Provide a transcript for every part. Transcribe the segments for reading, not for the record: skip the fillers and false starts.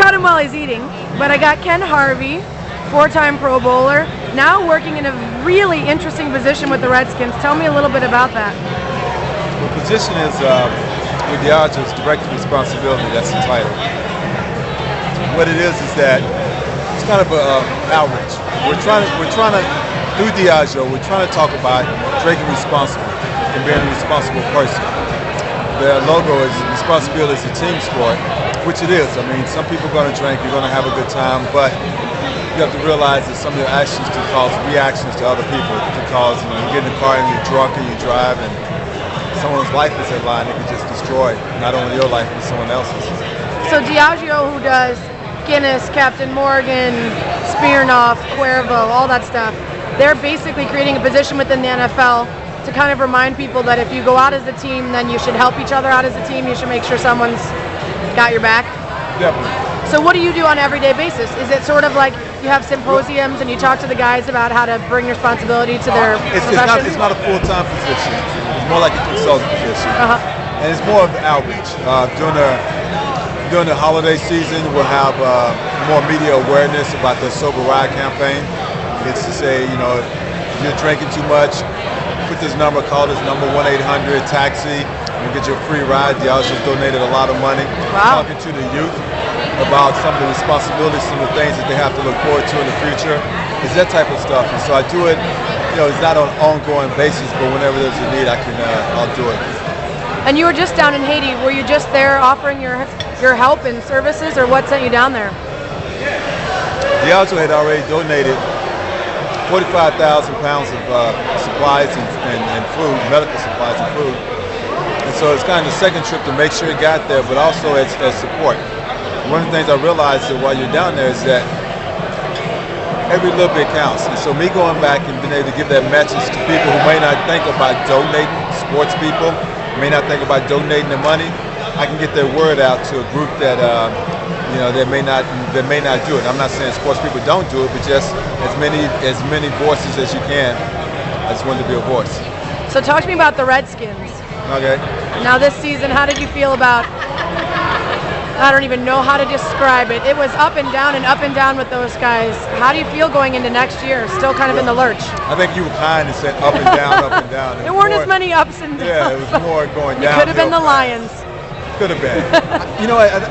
cut him while he's eating, but I got Ken Harvey, 4-time Pro Bowler, now working in a really interesting position with the Redskins. Tell me a little bit about that. The position is with Diageo's direct responsibility. That's the title. What it is that it's kind of an outreach. We're trying to through Diageo, we're trying to talk about drinking responsibly and being a responsible person. Their logo is responsibility is a team sport, which it is. I mean, some people are going to drink, you're going to have a good time, but you have to realize that some of your actions can cause reactions to other people. It can cause, you get in the car and you're drunk and you drive and someone's life is at line. It can just destroy not only your life, but someone else's. So Diageo, who does Guinness, Captain Morgan, Smirnoff, Cuervo, all that stuff, they're basically creating a position within the NFL to kind of remind people that if you go out as a team, then you should help each other out as a team. You should make sure someone's got your back. Definitely. So what do you do on an everyday basis? Is it sort of like you have symposiums and you talk to the guys about how to bring responsibility to their profession? It's not a full-time position. It's more like a consultant position. And it's more of outreach. During the holiday season, we'll have more media awareness about the Sober Ride campaign. It's to say, if you're drinking too much, put this number, call this number 1-800-TAXI. You'll get your free ride. Diageo's donated a lot of money. Wow. Talking to the youth about some of the responsibilities, some of the things that they have to look forward to in the future. It's that type of stuff. And so I do it, it's not on an ongoing basis, but whenever there's a need, I'll do it. And you were just down in Haiti. Were you just there offering your help and services, or what sent you down there? Diageo had already donated 45,000 pounds of supplies and food, medical supplies and food. And so it's kind of the second trip to make sure it got there, but also as support. One of the things I realized that while you're down there is that every little bit counts. And so me going back and being able to give that message to people who may not think about donating, sports people, may not think about donating their money, I can get their word out to a group that that may not do it. I'm not saying sports people don't do it, but just as many voices as you can. I just wanted to be a voice. So talk to me about the Redskins. Okay. Now this season, how did you feel about? I don't even know how to describe it. It was up and down with those guys. How do you feel going into next year? Still kind of in the lurch. I think you were kind and said up and down, up and down. There weren't as many ups and downs. Yeah, it was more going down. You could have been the Lions. Could have been.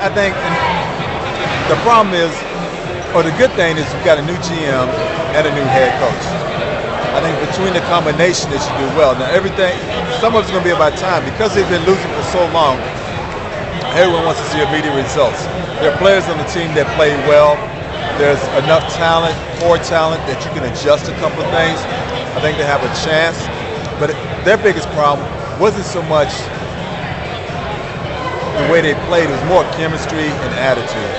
I think the problem is, or the good thing is, you've got a new GM and a new head coach. I think between the combination, they should do well. Now some of it's going to be about time because they've been losing for so long. Everyone wants to see immediate results. There are players on the team that play well. There's enough talent, core talent, that you can adjust a couple of things. I think they have a chance. But their biggest problem wasn't so much the way they played. It was more chemistry and attitude,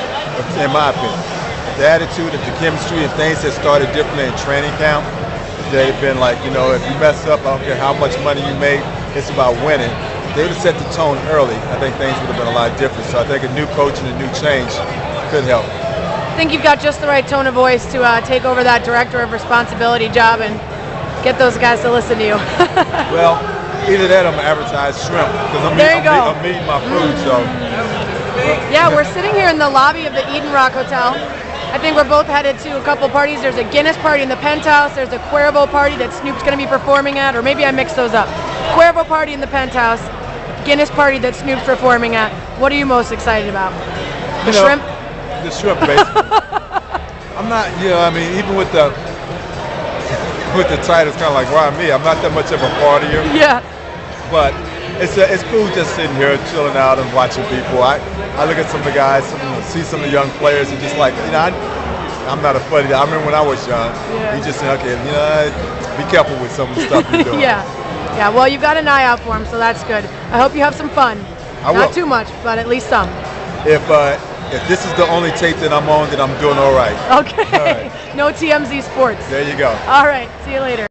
in my opinion. The attitude and the chemistry and things that started differently in training camp. They've been like, if you mess up, I don't care how much money you make, it's about winning. They would have set the tone early. I think things would have been a lot different. So I think a new coach and a new change could help. I think you've got just the right tone of voice to take over that director of responsibility job and get those guys to listen to you. Well, either that or I'm going to advertise shrimp because I'm eating my food. So. Yeah, we're sitting here in the lobby of the Eden Rock Hotel. I think we're both headed to a couple parties. There's a Guinness party in the penthouse. There's a Cuervo party that Snoop's going to be performing at, or maybe I mixed those up. Cuervo party in the penthouse. Guinness party that Snoop's performing at. What are you most excited about? The shrimp? The shrimp, basically. I'm not, even with the title, it's kind of like, why me? I'm not that much of a partier. Yeah. But it's cool just sitting here, chilling out and watching people. I look at some of the guys, see some of the young players, and just like, I'm not a funny guy. I remember when I was young, you just say, okay, be careful with some of the stuff you're doing. Yeah, well, you've got an eye out for him, so that's good. I hope you have some fun. Not too much, but at least some. If this is the only tape that I'm on, then I'm doing all right. Okay. All right. No TMZ Sports. There you go. All right. See you later.